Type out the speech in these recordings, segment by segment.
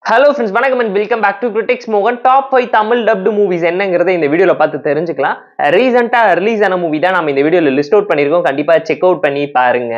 Hello friends, வணக்கம் and welcome back to Critics Mogan Top 5 Tamil dubbed movies என்னங்கறதை இந்த வீடியோல பார்த்து தெரிஞ்சுக்கலாம். ரீசன்ட்டா ரிலீஸ் ஆன மூவி தான் நாம இந்த வீடியோல லிஸ்ட் அவுட் பண்ணிருக்கோம். கண்டிப்பா செக் அவுட் பண்ணி பாருங்க.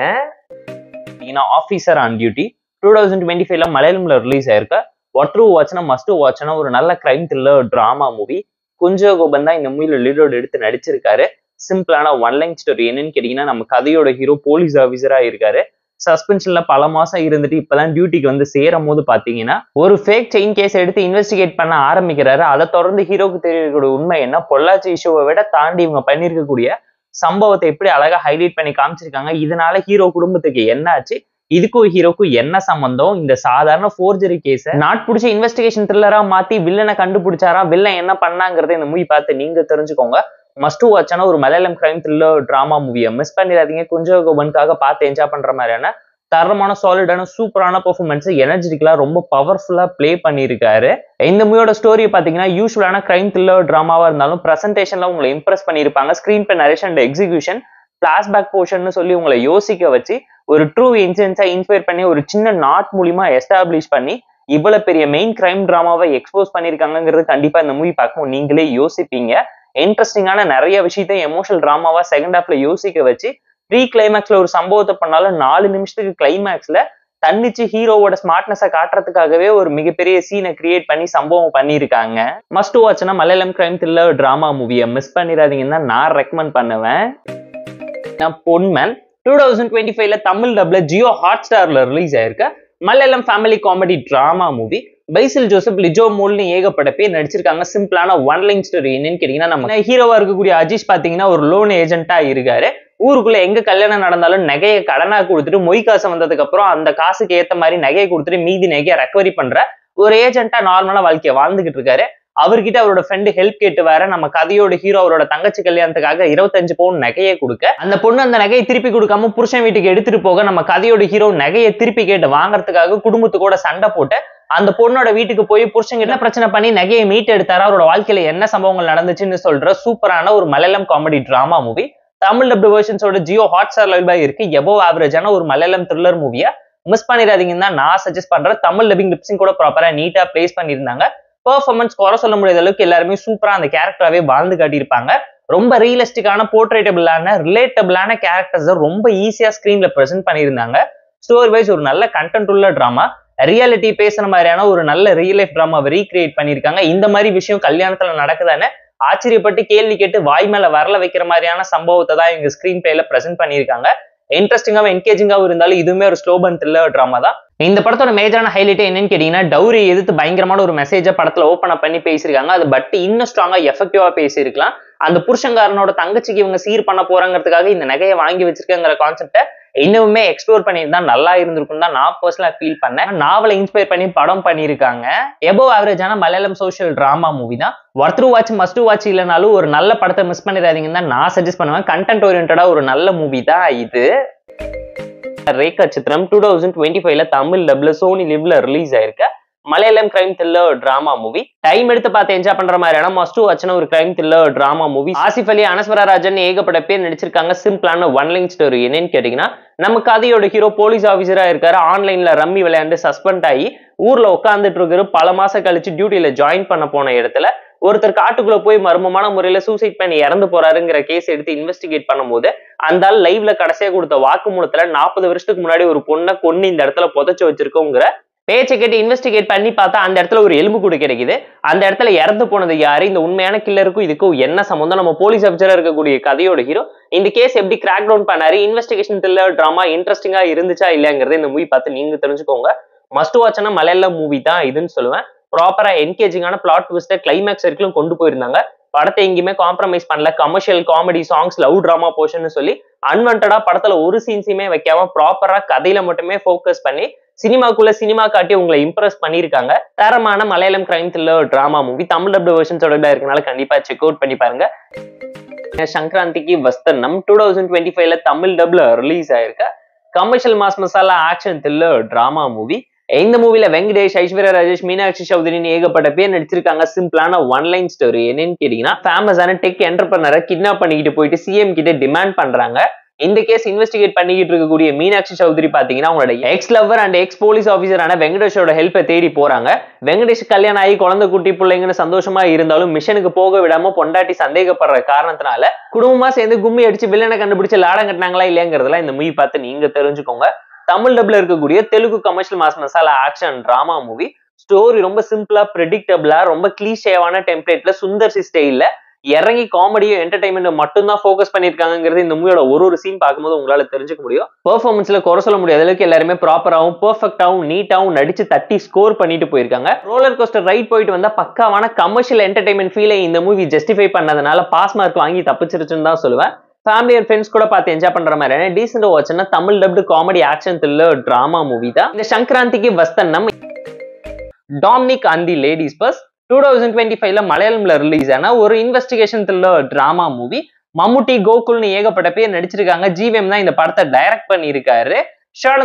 ஏன்னா ஆபீசர் ஆன் டியூட்டி 2025ல மலையாளம்ல ரிலீஸ் ஆயிருக்க வாட் டு வாட்ச்னா மஸ்ட் வாட்ச்னா ஒரு நல்ல crime thriller drama movie. Kunchacko Boban தான் இந்த மூவில லீட் ரோல் எடுத்து நடிச்சிருக்காரு. சிம்பிளான ஒன் லைன் ஸ்டோரி. என்னன்னு கேட்டீங்கன்னா நம்ம கதையோட ஹீரோ போலீஸ் ஆபீசரா இருக்காரு. சஸ்பென்ஷன்ல பல மாசம் இருந்துட்டு இப்பதான் டியூட்டிக்கு வந்து சேரும் போது பாத்தீங்கன்னா ஒரு ஃபேக் செயின் கேஸ் எடுத்து இன்வெஸ்டிகேட் பண்ண ஆரம்பிக்கிறாரு. அதை தொடர்ந்து ஹீரோக்கு தெரியக்கூடிய உண்மை என்ன, பொள்ளாச்சி இஷ்யூவை விட தாண்டி இவங்க பண்ணிருக்கக்கூடிய சம்பவத்தை எப்படி அழகா ஹைலைட் பண்ணி காமிச்சிருக்காங்க. இதனால ஹீரோ குடும்பத்துக்கு என்ன ஆச்சு, இதுக்கும் ஹீரோக்கும் என்ன சம்பந்தம், இந்த சாதாரண ஃபோர்ஜரி கேஸ நாட் பிடிச்ச இன்வெஸ்டிகேஷன் த்ரில்லரா மாத்தி வில்லனை கண்டுபிடிச்சாரா, வில்லன் என்ன பண்ணாங்கிறத இந்த மூவி பார்த்து நீங்க தெரிஞ்சுக்கோங்க. மஸ்ட் வாட்ச்னா ஒரு மலையாளம் கிரைம் த்ரில்லர் டிராமா மூவியை மிஸ் பண்ணிடாதீங்க. குஞ்சோ கோபனுக்காக பார்த்து என்ஜாய் பண்ற மாதிரியான தரமான சாலிடான சூப்பரான பெர்ஃபார்மன்ஸ் எனர்ஜெட்டிக்கலா ரொம்ப பவர்ஃபுல்லா பிளே பண்ணியிருக்காரு. இந்த மூவியோட ஸ்டோரி பாத்தீங்கன்னா யூஸ்வலான கிரைம் த்ரில்லர் டிராமாவா இருந்தாலும் பிரசன்டேஷன்ல உங்களை இம்ப்ரெஸ் பண்ணியிருப்பாங்க. Screen pay narration and execution flashback portion சொல்லி உங்களை யோசிக்க வச்சு ஒரு ட்ரூ இன்சிடென்ட்ஸை இன்ஸ்பயர் பண்ணி ஒரு சின்ன நாட் மூலியமா எஸ்டாப்ளிஷ் பண்ணி இவ்வளவு பெரிய மெயின் கிரைம் டிராமாவை எக்ஸ்போஸ் பண்ணியிருக்காங்கிறது கண்டிப்பா இந்த மூவி பார்க்கும் நீங்களே யோசிப்பீங்க. இன்ட்ரெஸ்டிங்கான நிறைய விஷயத்த எமோஷனல் டிராமாவா செகண்ட் ஹாஃப்ல யோசிக்க வச்சு ப்ரீ கிளைமேக்ஸ்ல ஒரு சம்பவத்தை பண்ணாலும் 4 நிமிஷத்துக்கு கிளைமேக்ஸ்ல தன்னிச்சு ஹீரோவோட ஸ்மார்ட்னஸை காட்டுறதுக்காகவே ஒரு மிகப்பெரிய சீனை கிரியேட் பண்ணி சம்பவம் பண்ணியிருக்காங்க. மஸ்ட் வாட்ச்னா மலையாளம் கிரைம் த்ரில்லர் டிராமா மூவியை மிஸ் பண்ணிடாதீங்கன்னு நான் ரெக்கமெண்ட் பண்ணுவேன். பொன்மேன் 2025ல தமிழ் டப்ல ஜியோ ஹாட் ஸ்டார்ல ரிலீஸ் ஆயிருக்க Malayalam family comedy drama movie. Basil Joseph, லிஜோ மோல்னு ஏகப்பட்ட பேர் நடிச்சிருக்காங்க. சிம்பிளான ஒன் லைன் ஸ்டோரி. என்னன்னு கேட்டீங்கன்னா நம்ம ஹீரோவா இருக்கக்கூடிய அஜீஷ் பாத்தீங்கன்னா ஒரு லோன் ஏஜென்ட்டா இருக்காரு. ஊருக்குள்ள எங்க கல்யாணம் நடந்தாலும் நகையை கடனா கொடுத்துட்டு மொய் காசு வந்ததுக்கு அப்புறம் அந்த காசுக்கு ஏத்த மாதிரி நகையை கொடுத்துட்டு மீதி நகையை ரெக்கவரி பண்ற ஒரு ஏஜென்ட்டா நார்மலா வாழ்க்கையை வாழ்ந்துகிட்டு இருக்காரு. அவர்கிட்ட அவரோட ஃப்ரெண்டு ஹெல்ப் கேட்டு வேற நம்ம கதையோட ஹீரோ அவரோட தங்கச்சி கல்யாணத்துக்காக 25 பவுன் நகையை கொடுக்க அந்த பொண்ணு அந்த நகையை திருப்பி கொடுக்காம புருஷன் வீட்டுக்கு எடுத்துட்டு போக நம்ம கதையோட ஹீரோ நகையை திருப்பி கேட்டு வாங்கறதுக்காக குடும்பத்துக்கூட சண்டை போட்டு அந்த பொண்ணோட வீட்டுக்கு போய் புருஷங்க என்ன பிரச்சனை பண்ணி நகையை மீட் எடுத்தாரா, அவரோட வாழ்க்கையில என்ன சம்பவங்கள் நடந்துச்சுன்னு சொல்ற சூப்பரான ஒரு Malayalam comedy drama movie. Tamil டப்டு வெர்ஷன்ஸோட ஜியோ ஹாட் ஸ்டார் லைவ் இருக்கு. எபோவ் ஆவரேஜான ஒரு மலையாளம் த்ரில்லர் மூவியா மிஸ் பண்ணிடாதீங்கன்னு தான் நான் சஜஸ்ட் பண்றேன். தமிழ் டப்பிங் லிப்ஸிங் கூட ப்ராப்பரா நீட்டா பிளேஸ் பண்ணியிருந்தாங்க. பெர்ஃபார்மன்ஸ் குறை சொல்ல முடியாத அளவுக்கு எல்லாருமே சூப்பரா அந்த கேரக்டராவே வாழ்ந்து காட்டியிருப்பாங்க. ரொம்ப ரியலிஸ்டிக்கான போர்ட்ரேட்டபிளான ரிலேட்டபிளான கேரக்டர்ஸ் ரொம்ப ஈஸியா ஸ்கிரீன்ல பிரசென்ட் பண்ணியிருந்தாங்க. ஸ்டோரி வைஸ் ஒரு நல்ல கண்டென்ட் உள்ள டிராமா, ரியாலிட்டி பேசுற மாதிரியான ஒரு நல்ல ரியல் லைஃப் டிராமாவை ரீக்ரியேட் பண்ணியிருக்காங்க. இந்த மாதிரி விஷயம் கல்யாணத்துல நடக்குதானே ஆச்சரியப்பட்டு கேள்வி கேட்டு வாய் மேல வரல வைக்கிற மாதிரியான சம்பவத்தை தான் இவங்க ஸ்கிரீன் பிளேல பிரசென்ட் பண்ணியிருக்காங்க. இன்ட்ரெஸ்டிங்காவும் என்கேஜிங்காவும் இருந்தாலும் இதுவுமே ஒரு ஸ்லோ பர்ன் த்ரில்லர் டிராமா தான். இந்த படத்தோட மேஜரான ஹைலைட் என்னன்னு கேட்டீங்கன்னா டவுரி எதிர்த்து பயங்கரமான ஒரு மெசேஜை படத்துல ஓப்பன் அப் பண்ணி பேசியிருக்காங்க. அது பட் இன்னும் ஸ்ட்ராங்கா எஃபெக்டிவா பேசியிருக்கலாம். அந்த புருஷங்காரனோட தங்கச்சிக்கு இவங்க சீர் பண்ண போறாங்கிறதுக்காக இந்த நகையை வாங்கி வச்சிருக்கங்கிற கான்செப்டை இன்னுமே எக்ஸ்ப்ளோர் பண்ணியிருந்தா நல்லா இருந்திருக்கும் தான் நான் பர்சனலா ஃபீல் பண்ணேன். நாவலை இன்ஸ்பயர் பண்ணி படம் பண்ணியிருக்காங்க. எபோவ் ஆவரேஜான மலையாளம் சோஷியல் டிராமா மூவி தான். Worth to watch must watch இல்லைனாலும் ஒரு நல்ல படத்தை மிஸ் பண்ணிடாதீங்கன்னு தான் நான் சஜஸ்ட் பண்ணுவேன். கண்டென்ட் ஓரியன்டா ஒரு நல்ல மூவி தான் இது. ரேகா சித்திரம் 2025ல தமிழ் டப்ல சோனி லிவ்ல ரிலீஸ் ஆயிருக்க Malayalam crime thriller drama movie. Time எடுத்து பார்த்து என்ஜாய் பண்ற மாதிரியான மஸ்ட் வாட்ச்ன ஒரு crime thriller drama movie. Asif Ali, Anaswara Rajan ஏகப்பட்ட பேர் நடிச்சிருக்காங்க. சிம்பிளான ஒன் லைன் ஸ்டோரி. என்னன்னு கேட்டீங்கன்னா நம்ம கதையோட ஹீரோ போலீஸ் ஆபீசரா இருக்காரு. ஆன்லைன்ல ரம்மி விளையாண்டு சஸ்பெண்ட் ஆகி ஊர்ல உட்காந்துட்டு இருக்காரு. பல மாசம் கழிச்சு டியூட்டியில ஜாயின் பண்ண போன இடத்துல ஒருத்தர் காட்டுக்குள்ள போய் மர்மமான முறையில சூசைட் பண்ணி இறந்து போறாருங்கிற கேஸ் எடுத்து இன்வெஸ்டிகேட் பண்ணும்போது அந்த ஆள் லைவ்ல கடைசியா கொடுத்த வாக்குமூலத்துல 40 வருஷத்துக்கு முன்னாடி ஒரு பொண்ணை கொன்னு இந்த இடத்துல புதைச்சு வச்சிருக்கோங்கிற பேச்சை கேட்டு இன்வெஸ்டிகேட் பண்ணி பார்த்தா அந்த இடத்துல ஒரு எலும்பு கூடு கிடைக்குது. அந்த இடத்துல இறந்து போனது யாரு, இந்த உண்மையான கில்லருக்கும் இதுக்கும் என்ன சம்பந்தம், நம்ம போலீஸ் ஆஃபீஸரா இருக்கக்கூடிய கதையோட ஹீரோ இந்த கேஸ் எப்படி கிராக் டவுன் பண்ணாரு, இன்வெஸ்டிகேஷன் த்ரில்லர் டிராமா இன்ட்ரெஸ்டிங்கா இருந்துச்சா இல்லையாங்கிறத இந்த மூவி பார்த்து நீங்க தெரிஞ்சுக்கோங்க. மஸ்ட் வாட்ச்னா மலையாளம் மூவி தான் இதுன்னு சொல்லுவேன். ப்ராப்பரா என்கேஜிங்கான பிளாட் ட்விஸ்ட கிளைமேக்ஸ் வரைக்கும் கொண்டு போயிருந்தாங்க. படத்தை எங்கேயுமே காம்ப்ரமைஸ் பண்ணல. Commercial comedy songs love drama portion சொல்லி அன்வான்டா படத்துல ஒரு சீன்ஸுமே வைக்காம ப்ராப்பரா கதையில மட்டுமே ஃபோக்கஸ் பண்ணி சினிமாக்குள்ள சினிமா காட்டி உங்களை இம்ப்ரெஸ் பண்ணியிருக்காங்க. தரமான Malayalam crime thriller drama movie. Tamil டப்டு வெர்ஷன்ஸோட இருக்கனால கண்டிப்பா செக் அவுட் பண்ணி பாருங்க. சங்கராந்திக்கு வஸ்தனம் 2025ல தமிழ் டப்ல ரிலீஸ் ஆயிருக்க commercial mass masala action thriller drama movie. இந்த மூவில வெங்கடேஷ், ஐஸ்வர்யா ராஜேஷ், மீனாட்சி சௌதரின்னு ஏகப்பட்ட பேர் நடிச்சிருக்காங்க. சிம்பிளான ஒன் லைன் ஸ்டோரி. என்னன்னு கேட்டீங்கன்னா ஃபேமஸான டெக் என்டர்பிரனரை கிட்னாப் பண்ணிக்கிட்டு போயிட்டு சிஎம் கிட்ட டிமாண்ட் பண்றாங்க. இந்த கேஸ் இன்வெஸ்டிகேட் பண்ணிக்கிட்டு இருக்கக்கூடிய மீனாட்சி சௌத்ரி பாத்தீங்கன்னா அவங்களோட ex lover and ex police ஆஃபீஸரான வெங்கடேஷோட ஹெல்ப்பை தேடி போறாங்க. வெங்கடேஷ் கல்யாணம் ஆகி குழந்தை குட்டி பிள்ளைங்கன்னு சந்தோஷமா இருந்தாலும் மிஷனுக்கு போக விடாம பொண்டாட்டி சந்தேகப்படுற காரணத்தினால குடும்பமா சேர்ந்து கும்மி அடிச்சு வில்லனை கண்டுபிடிச்சு லாடம் கட்டினாங்களா இல்லையாங்கிறதுலாம் இந்த மூவி பார்த்து நீங்க தெரிஞ்சுக்கோங்க. தமிழ் டப்ல இருக்கக்கூடிய Telugu commercial mass masala action drama movie. Story ரொம்ப சிம்பிளா பிரெடிக்டபிளா ரொம்ப கிளீஷேவான டெம்ப்ளேட்ல சுந்தர் சி ஸ்டைல்ல இறங்கி காமெடியும் என்டர்டைன்மெண்ட் மட்டும் தான் ஃபோக்கஸ் பண்ணிருக்காங்கிறது இந்த மூவியோட ஒரு சீன் பார்க்கும்போது உங்களால தெரிஞ்சுக்க முடியும். பெர்ஃபார்மன்ஸ்ல குறை சொல்ல முடியாத அளவுக்கு எல்லாருமே ப்ராப்பராகவும் பெர்ஃபெக்டாவும் நீட்டாவும் நடிச்சு தட்டி ஸ்கோர் பண்ணிட்டு போயிருக்காங்க. ரோலர் கோஸ்டர் ரைட் போயிட்டு வந்தா பக்காவான கமர்ஷியல் என்டர்டைன்மெண்ட் ஃபீலை இந்த மூவி ஜஸ்டிஃபை பண்ணதுனால பாஸ் மார்க் வாங்கி தப்பிச்சிருச்சுன்னு தான் சொல்லுவேன். ஃபேமிலி அண்ட் ஃப்ரெண்ட்ஸ் கூட பார்த்து என்ஜாய் பண்ற மாதிரியான டீசென்ட் வாட்ச்னா தமிழ் டப்டு comedy action thriller drama movie தான். இந்த சங்கராந்திக்கு Vasthunam Dominic and the ladies purse 2025ல மலையாளம்ல ரிலீஸ் ஆன ஒரு investigation thriller drama movie. Mammootty கோகுல்னு ஏகப்பட்ட பேர் நடிச்சிருக்காங்க. ஜிவிஎம் தான் இந்த படத்தை டைரக்ட் பண்ணியிருக்காரு. ஷார்ட்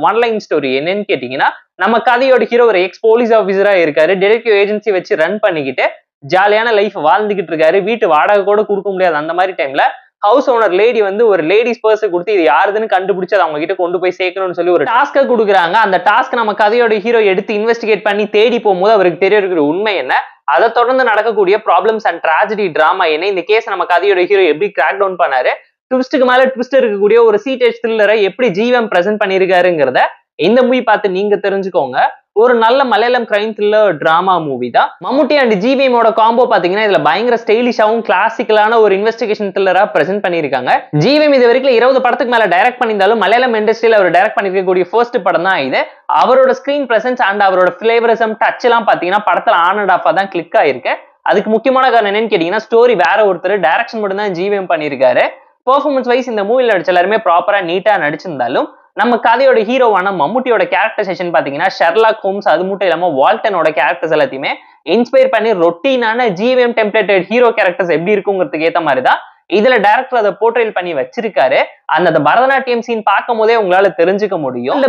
ஒன் லைன் ஸ்டோரி என்னன்னு கேட்டீங்கன்னா, நம்ம கதையோட ஹீரோ ஒரு எக்ஸ் போலீஸ் ஆஃபீஸரா இருக்காரு. டிடெக்டிவ் ஏஜென்சி வச்சு ரன் பண்ணிக்கிட்டு ஜாலியான லைஃப் வாழ்ந்துகிட்டு இருக்காரு. வீட்டு வாடகை கூட கொடுக்க முடியாது. அந்த மாதிரி டைம்ல ஹவுஸ் ஓனர் லேடி வந்து ஒரு லேடிஸ் பர்ஸ் கொடுத்து இது யாருதுன்னு கண்டுபிடிச்சு அதை அவங்க கிட்ட கொண்டு போய் சேர்க்கணும்னு சொல்லி ஒரு டாஸ்கை கொடுக்குறாங்க. அந்த டாஸ்க் நம்ம கதையோட ஹீரோ எடுத்து இன்வெஸ்டிகேட் பண்ணி தேடி போகும்போது அவருக்கு தெரிய இருக்கிற உண்மை என்ன, அதை தொடர்ந்து நடக்கக்கூடிய ப்ராப்ளம்ஸ் அண்ட் ட்ராஜடி டிராமா என்ன, இந்த கேஸ் நம்ம கதையோட ஹீரோ எப்படி கிராக் டவுன் பண்ணாரு, ட்விஸ்ட்டுக்கு மேல ட்விஸ்ட் இருக்கக்கூடிய ஒரு சீட்டேஜ் த்ரில்லரை எப்படி ஜிவிஎம் பிரசன்ட் பண்ணிருக்காருங்கிறத இந்த மூவி பார்த்து நீங்க தெரிஞ்சுக்கோங்க. ஒரு நல்ல Malayalam crime thriller drama movie தான். மம்முட்டி அண்ட் ஜிவிஎமோட காம்போ பாத்தீங்கன்னா இதுல பயங்கர ஸ்டைலிஷாவும் கிளாசிக்கலான ஒரு இன்வெஸ்டிகேஷன் த்ரில்லரா பிரசென்ட் பண்ணிருக்காங்க. ஜிவிஎம் இது வரைக்கும் 20 படத்துக்கு மேல டைரக்ட் பண்ணியிருந்தாலும் மலையாளம் இண்டஸ்ட்ரியில அவர் டைரக்ட் பண்ணிருக்கக்கூடிய ஃபர்ஸ்ட் படம் தான் இது. அவரோட ஸ்கிரீன் பிரசன்ஸ் அண்ட் அவரோட பிளேவரிசம் டச் எல்லாம் பாத்தீங்கன்னா படத்துல ஆன் அண்ட் ஆஃபா தான் கிளிக் ஆயிருக்கு. அதுக்கு முக்கியமான காரணம் என்னன்னு கேட்டீங்கன்னா, ஸ்டோரி வேற ஒருத்தர், டைரக்ஷன் மட்டும் தான் ஜிவிஎம் பண்ணிருக்காரு. பெர்ஃபார்மன்ஸ் வைஸ் இந்த மூவில நடிச்ச எல்லாருமே ப்ராப்பரா நீட்டா நடிச்சிருந்தாலும் நம்ம கதையோட ஹீரோவான மம்முட்டியோட கேரக்டரைசேஷன் பாத்தீங்கன்னா ஷெர்லாக் ஹோம்ஸ் அது மட்டும் இல்லாம வால்டனோட கேரக்டர்ஸ் எல்லாத்தையுமே இன்ஸ்பயர் பண்ணி ரொட்டீனான ஜிவிஎம் டெம்ப்ளேட்டட் ஹீரோ கேரக்டர்ஸ் எப்படி இருக்குங்கிறதுக்கு ஏத்த மாதிரி தான் இதுல டைரக்டர் அதை போர்ட்ரேல் பண்ணி வச்சிருக்காரு. அந்த பரதநாட்டியம் சீன் பார்க்கும் போதே உங்களால தெரிஞ்சுக்க முடியும்.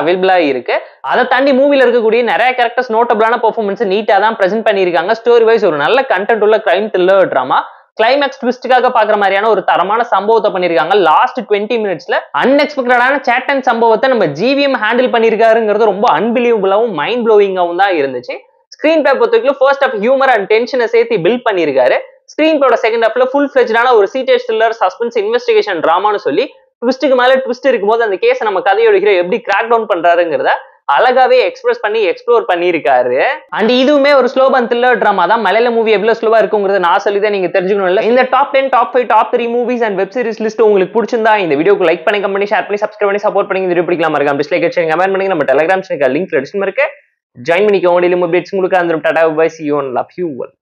அவைலபிளா இருக்கு. அதை தாண்டி மூவில இருக்கக்கூடிய நிறைய கேரக்டர்ஸ் நோட்டபிளான பெர்ஃபார்மன்ஸ் நீட்டா தான் பிரசென்ட் பண்ணிருக்காங்க. ஸ்டோரி வைஸ் ஒரு நல்ல கண்டென்ட் உள்ள கிரைம் த்ரில்லர் டிராமா. கிளைமேக்ஸ் ட்விஸ்டுக்காக பாக்குற மாதிரியான ஒரு தரமான சம்பவத்தை பண்ணிருக்காங்க. லாஸ்ட் 20 மினிட்ஸ்ல அன்எக்ஸ்பெக்டடான சேட் அண்ட் சம்பவத்தை நம்ம ஜிவிஎம் ஹேண்டில் பண்ணிருக்காருங்கிறது ரொம்ப அன்பிலீவபிளாவும் மைண்ட் ப்ளோவிங்காவும் தான் இருந்துச்சு. ஸ்கிரீன் பிளே பொறுத்தவரைக்கும் ஃபர்ஸ்ட் ஹாஃப் ஹியூமர் அண்ட் டென்ஷனை சேர்த்து பில்ட் பண்ணிருக்காரு. ஸ்கிரீன் பிளேயோட செகண்ட் ஹாஃப்ல ஃபுல் ஃபிளெஜ்டான ஒரு சீட்டேஜ் த்ரில்லர் சஸ்பென்ஸ் இன்வெஸ்டிகேஷன் டிராமான்னு சொல்லி ட்விஸ்ட்டுக்கு மேல ட்விஸ்ட் இருக்கும்போது அந்த கேஸை நம்ம கதையோட ஹீரோ எப்படி கிராக் டவுன் பண்றாருங்கிறத அழகாவே எக்ஸ்பிரஸ் பண்ணி எக்ஸ்ப்ளோர் பண்ணிருக்காரு. அண்ட் இதுவுமே ஒரு ஸ்லோ பன் த்ரில்லர் டிராமா தான். மலையாள மூவி எவ்வளவு ஸ்லோவா இருக்குங்கிறது நான் சொல்லிதான் நீங்க தெரிஞ்சுக்கணும். இல்ல இந்த top 10, top 5, top 3 movies and web series list உங்களுக்கு பிடிச்சிருந்தா இந்த வீடியோக்கு லைக் பண்ணி, கமெண்ட் பண்ணி, ஷேர் பண்ணி, சப்ஸ்கிரைப் பண்ணி சப்போர்ட் பண்ணி. இந்த வீடியோ பிடிக்கலாம் மறக்காம டிஸ்லைக் அடிச்சு கமெண்ட் பண்ணி. நம்ம டெலிகிராம் சேனல் லிங்க் டிஸ்கிரிப்ஷன்ல இருக்கு. ஜாயின் பண்ணிக்கோங்க. டெய்லி அப்டேட்ஸ் உங்களுக்கு அந்த tata bye, see you and love you all.